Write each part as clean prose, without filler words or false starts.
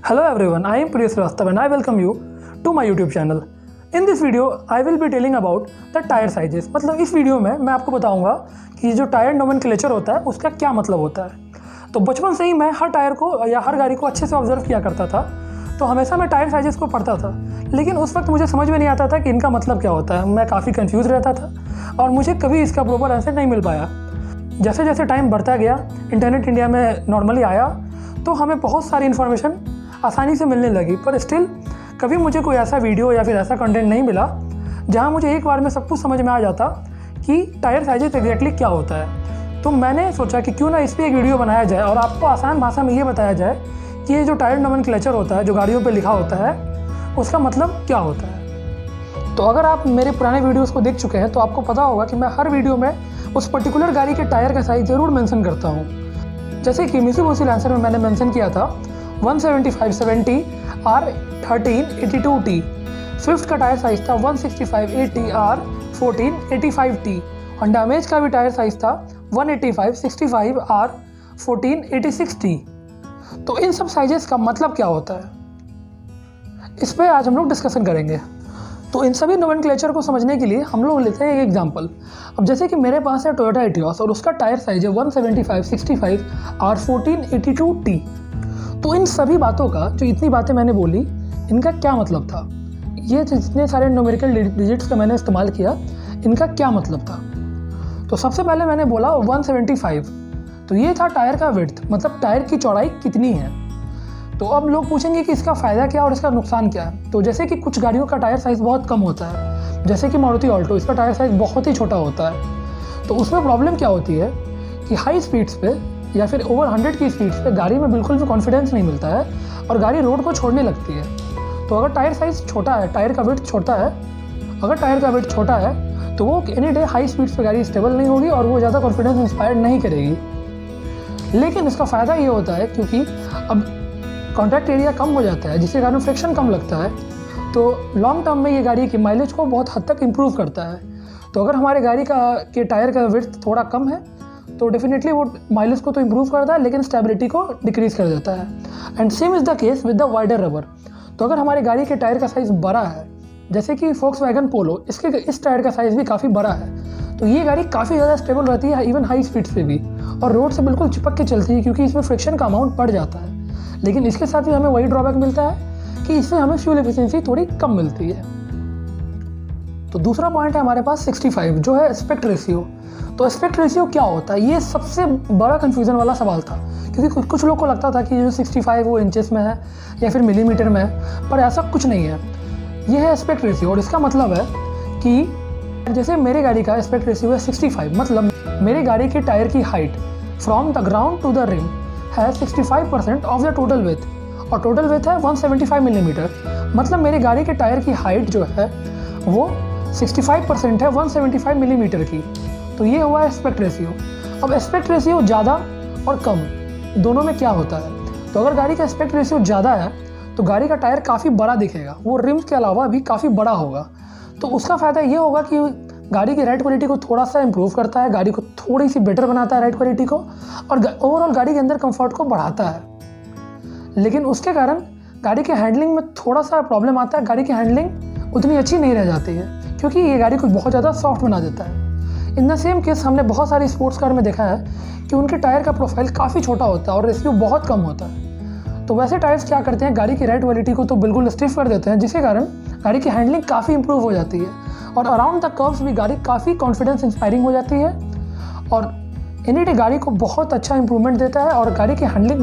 Hello everyone, I am Priya Srivastava and I welcome you to my YouTube channel. In this video, I will be telling about the tire sizes. मतलब इस video में मैं आपको बताऊंगा कि जो tyre nomenclature होता है उसका क्या मतलब होता है। तो बचपन से ही मैं हर टायर को या हर गाड़ी को अच्छे से ऑब्जर्व किया करता था, तो हमेशा मैं टायर साइजेस को पढ़ता था, लेकिन उस वक्त मुझे समझ में नहीं आता था कि इनका मतलब क्या होता है। मैं काफ़ी कन्फ्यूज़ रहता था और मुझे कभी इसका प्रॉपर आंसर नहीं मिल पाया। जैसे जैसे टाइम बढ़ता गया, इंटरनेट इंडिया में नॉर्मली आया, तो हमें बहुत सारी इन्फॉर्मेशन आसानी से मिलने लगी, पर स्टिल कभी मुझे कोई ऐसा वीडियो या फिर ऐसा कंटेंट नहीं मिला जहां मुझे एक बार में सब कुछ समझ में आ जाता कि टायर साइजेस एग्जैक्टली क्या होता है। तो मैंने सोचा कि क्यों ना इस पर एक वीडियो बनाया जाए और आपको आसान भाषा में ये बताया जाए कि ये जो टायर नोमेनक्लेचर होता है, जो गाड़ियों पर लिखा होता है, उसका मतलब क्या होता है। तो अगर आप मेरे पुराने वीडियोज़ को देख चुके हैं तो आपको पता होगा कि मैं हर वीडियो में उस पर्टिकुलर गाड़ी के टायर का साइज़ ज़रूर मेंशन करता हूँ। जैसे कि मित्सुबिशी लैंसर में मैंने मेंशन किया था 175/70 R1382T। स्विफ्ट का टायर साइज़ था 165/80 R1485T। होंडा अमेज का भी टायर साइज़ था 185/65 R1486T। तो इन सब साइजेस का मतलब क्या होता है, इस पर आज हम लोग डिस्कशन करेंगे। तो इन सभी नोमेनक्लेचर को समझने के लिए हम लोग लेते हैं एक एग्जांपल। अब जैसे कि मेरे पास है टोयोटा एटियोस और उसका टायर साइज है 175/65 R1482T। तो इन सभी बातों का, जो इतनी बातें मैंने बोली, इनका क्या मतलब था, ये जितने सारे न्यूमेरिकल डिजिट्स का मैंने इस्तेमाल किया, इनका क्या मतलब था। तो सबसे पहले मैंने बोला 175, तो ये था टायर का विड्थ, मतलब टायर की चौड़ाई कितनी है। तो अब लोग पूछेंगे कि इसका फ़ायदा क्या और इसका नुकसान क्या है। तो जैसे कि कुछ गाड़ियों का टायर साइज़ बहुत कम होता है, जैसे कि मारुति ऑल्टो, इसका टायर साइज़ बहुत ही छोटा होता है। तो उसमें प्रॉब्लम क्या होती है कि हाई स्पीड्स पे या फिर ओवर 100 की स्पीड्स पे गाड़ी में बिल्कुल भी कॉन्फिडेंस नहीं मिलता है और गाड़ी रोड को छोड़ने लगती है। तो अगर टायर साइज़ छोटा है, टायर का वेट छोटा है, अगर टायर का वेट छोटा है तो वो एनी डे हाई स्पीड्स पे गाड़ी स्टेबल नहीं होगी और वो ज़्यादा कॉन्फिडेंस इंस्पायर नहीं करेगी। लेकिन इसका फ़ायदा ये होता है क्योंकि अब कॉन्टैक्ट एरिया कम हो जाता है, जिसके कारण फ्रिक्शन कम लगता है, तो लॉन्ग टर्म में ये गाड़ी की माइलेज को बहुत हद तक इम्प्रूव करता है। तो अगर हमारे गाड़ी के टायर का विड्थ थोड़ा कम है तो डेफिनेटली वो माइलेज को तो इम्प्रूव करता है, लेकिन स्टेबिलिटी को डिक्रीज़ कर देता है। And same is the case with the wider rubber. तो अगर हमारे गाड़ी के टायर का साइज़ बड़ा है, जैसे कि फोक्सवैगन पोलो, इसके इस टायर का साइज़ भी काफ़ी बड़ा है, तो ये गाड़ी काफ़ी ज़्यादा स्टेबल रहती है इवन हाई स्पीड्स पे भी, और रोड से बिल्कुल चिपक के चलती है क्योंकि इसमें फ्रिक्शन का अमाउंट बढ़ जाता है। लेकिन इसके साथ ही हमें वही ड्रॉबैक मिलता है कि इससे हमें फ्यूल एफिशिएंसी थोड़ी कम मिलती है। तो दूसरा पॉइंट है हमारे पास 65, जो है एस्पेक्ट रेशियो। तो एस्पेक्ट रेशियो क्या होता है, ये सबसे बड़ा कन्फ्यूज़न वाला सवाल था, क्योंकि कुछ लोग को लगता था कि जो 65 वो इंचेस में है या फिर मिलीमीटर में है, पर ऐसा कुछ नहीं है। ये है एस्पेक्ट रेशियो और इसका मतलब है कि जैसे मेरे गाड़ी का एस्पेक्ट रेशियो है 65, मतलब मेरे गाड़ी के टायर की height from the ground to the rim है 65% ऑफ द टोटल विड्थ, और टोटल विड्थ है 175 मिलीमीटर। मतलब मेरे गाड़ी के टायर की हाइट जो है वो 65% है 175 मिलीमीटर की। तो ये हुआ एस्पेक्ट रेशियो। अब एस्पेक्ट रेशियो ज़्यादा और कम दोनों में क्या होता है, तो अगर गाड़ी का एस्पेक्ट रेशियो ज़्यादा है तो गाड़ी का टायर काफ़ी बड़ा दिखेगा, वो रिम्स के अलावा भी काफ़ी बड़ा होगा। तो उसका फ़ायदा ये होगा कि गाड़ी की राइड क्वालिटी को थोड़ा सा इंप्रूव करता है, गाड़ी को थोड़ी सी बेटर बनाता है राइड क्वालिटी को, और ओवरऑल गाड़ी के अंदर कंफर्ट को बढ़ाता है। लेकिन उसके कारण गाड़ी के हैंडलिंग में थोड़ा सा प्रॉब्लम आता है, गाड़ी की हैंडलिंग उतनी अच्छी नहीं रह जाती है क्योंकि ये गाड़ी को बहुत ज़्यादा सॉफ्ट बना देता है। इन द सेम केस हमने बहुत सारी स्पोर्ट्स कार में देखा है कि उनके टायर का प्रोफाइल काफ़ी छोटा होता है और रेशियो बहुत कम होता है। तो वैसे टायर्स क्या करते हैं, गाड़ी की राइड क्वालिटी को तो बिल्कुल स्टिफ कर देते हैं, जिसके कारण गाड़ी की हैंडलिंग काफ़ी इंप्रूव हो जाती है और अराउंड द कर्व्स भी गाड़ी काफ़ी कॉन्फिडेंस इंस्पायरिंग हो जाती है और एनी डे गाड़ी को बहुत अच्छा इंप्रूवमेंट देता है और गाड़ी की हैंडलिंग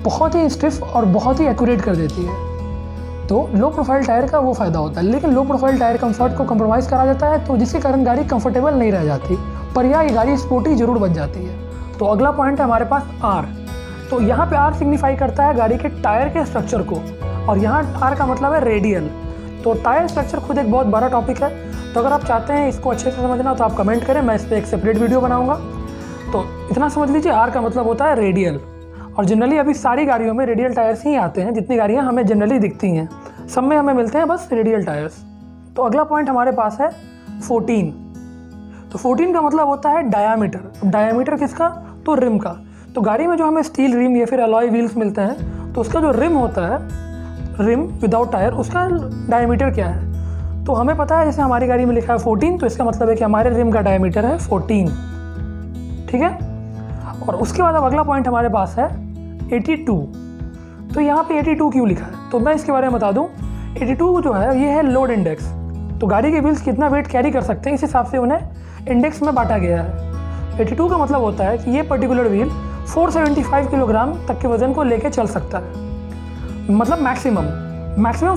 बहुत ही स्टिफ और बहुत ही एक्यूरेट कर देती है। तो लो प्रोफाइल टायर का वो फ़ायदा होता है, लेकिन लो प्रोफाइल टायर कंफर्ट को कंप्रोमाइज़ करा जाता है, तो जिसके कारण गाड़ी कंफर्टेबल नहीं रह जाती, पर यह गाड़ी स्पोर्टी जरूर बन जाती है। तो अगला पॉइंट है हमारे पास आर। तो यहाँ पे आर सिग्निफाई करता है गाड़ी के टायर के स्ट्रक्चर को, और यहाँ आर का मतलब है रेडियल। तो टायर स्ट्रक्चर खुद एक बहुत बड़ा टॉपिक है, तो अगर आप चाहते हैं इसको अच्छे से समझना तो आप कमेंट करें, मैं इस पर एक सेपरेट वीडियो बनाऊंगा। तो इतना समझ लीजिए, आर का मतलब होता है रेडियल, और जनरली अभी सारी गाड़ियों में रेडियल टायर्स ही आते हैं, जितनी गाड़ियाँ हमें जनरली दिखती हैं, सब में हमें मिलते हैं बस रेडियल टायर्स। तो अगला पॉइंट हमारे पास है 14। तो 14 का मतलब होता है डायामीटर। डायामीटर किसका, तो रिम का। तो गाड़ी में जो हमें स्टील रिम या फिर अलॉय व्हील्स मिलते हैं तो उसका जो रिम होता है, रिम विदाउट टायर, उसका डायमीटर क्या है? तो हमें पता है, जैसे हमारी गाड़ी में लिखा है 14, तो इसका मतलब है कि हमारे रिम का डायमीटर है 14, ठीक है। और उसके बाद अब अगला पॉइंट हमारे पास है 82। तो यहाँ पे 82 क्यों लिखा है? तो मैं इसके बारे में बता दूँ। 82 जो है ये है लोड इंडेक्स। तो गाड़ी के व्हील्स कितना वेट कैरी कर सकते हैं, इस हिसाब से उन्हें इंडेक्स में बांटा गया है। 82 का मतलब होता है कि ये पर्टिकुलर व्हील 475 किलोग्राम तक के वजन को लेके चल सकता है, मतलब मैक्सिमम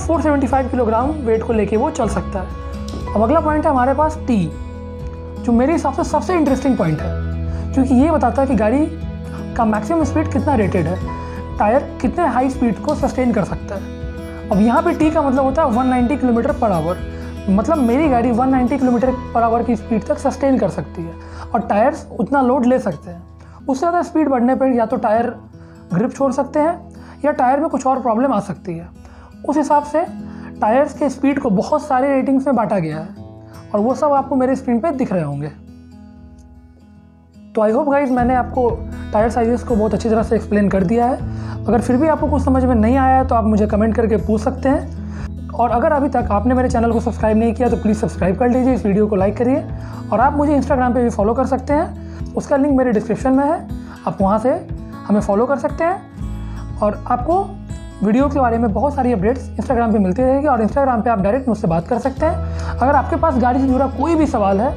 475 किलोग्राम वेट को लेके वो चल सकता है। अब अगला पॉइंट है हमारे पास टी, जो मेरे हिसाब से सबसे इंटरेस्टिंग पॉइंट है, क्योंकि ये बताता है कि गाड़ी का मैक्सिमम स्पीड कितना रेटेड है, टायर कितने हाई स्पीड को सस्टेन कर सकता है। अब यहाँ पे टी का मतलब होता है 190 किलोमीटर पर आवर, मतलब मेरी गाड़ी 190 किलोमीटर पर आवर की स्पीड तक सस्टेन कर सकती है और टायर्स उतना लोड ले सकते हैं। उससे ज़्यादा स्पीड बढ़ने पर या तो टायर ग्रिप छोड़ सकते हैं या टायर में कुछ और प्रॉब्लम आ सकती है। उस हिसाब से टायर्स के स्पीड को बहुत सारे रेटिंग्स में बांटा गया है और वो सब आपको मेरे स्क्रीन पे दिख रहे होंगे। तो आई होप गाइज मैंने आपको टायर साइजेस को बहुत अच्छी तरह से एक्सप्लेन कर दिया है। अगर फिर भी आपको कुछ समझ में नहीं आया है तो आप मुझे कमेंट करके पूछ सकते हैं। और अगर अभी तक आपने मेरे चैनल को सब्सक्राइब नहीं किया तो प्लीज़ सब्सक्राइब कर लीजिए, इस वीडियो को लाइक करिए। और आप मुझे इंस्टाग्राम पे भी फॉलो कर सकते हैं, उसका लिंक मेरे डिस्क्रिप्शन में है, आप वहाँ से हमें फॉलो कर सकते हैं। और आपको वीडियो के बारे में बहुत सारी अपडेट्स इंस्टाग्राम पे मिलती रहेगी और इंस्टाग्राम पे आप डायरेक्ट मुझसे बात कर सकते हैं। अगर आपके पास गाड़ी से जुड़ा कोई भी सवाल है,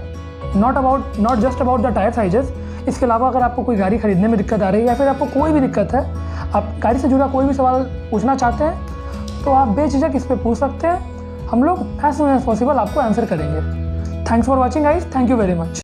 not just about the tyre sizes, इसके अलावा अगर आपको कोई गाड़ी खरीदने में दिक्कत आ रही है या फिर आपको कोई भी दिक्कत है, आप गाड़ी से जुड़ा कोई भी सवाल पूछना चाहते हैं, तो आप बेझिझक इस पर पूछ सकते हैं। हम लोग एज सून एज पॉसिबल आपको आंसर करेंगे। Thanks for watching guys, thank you very much.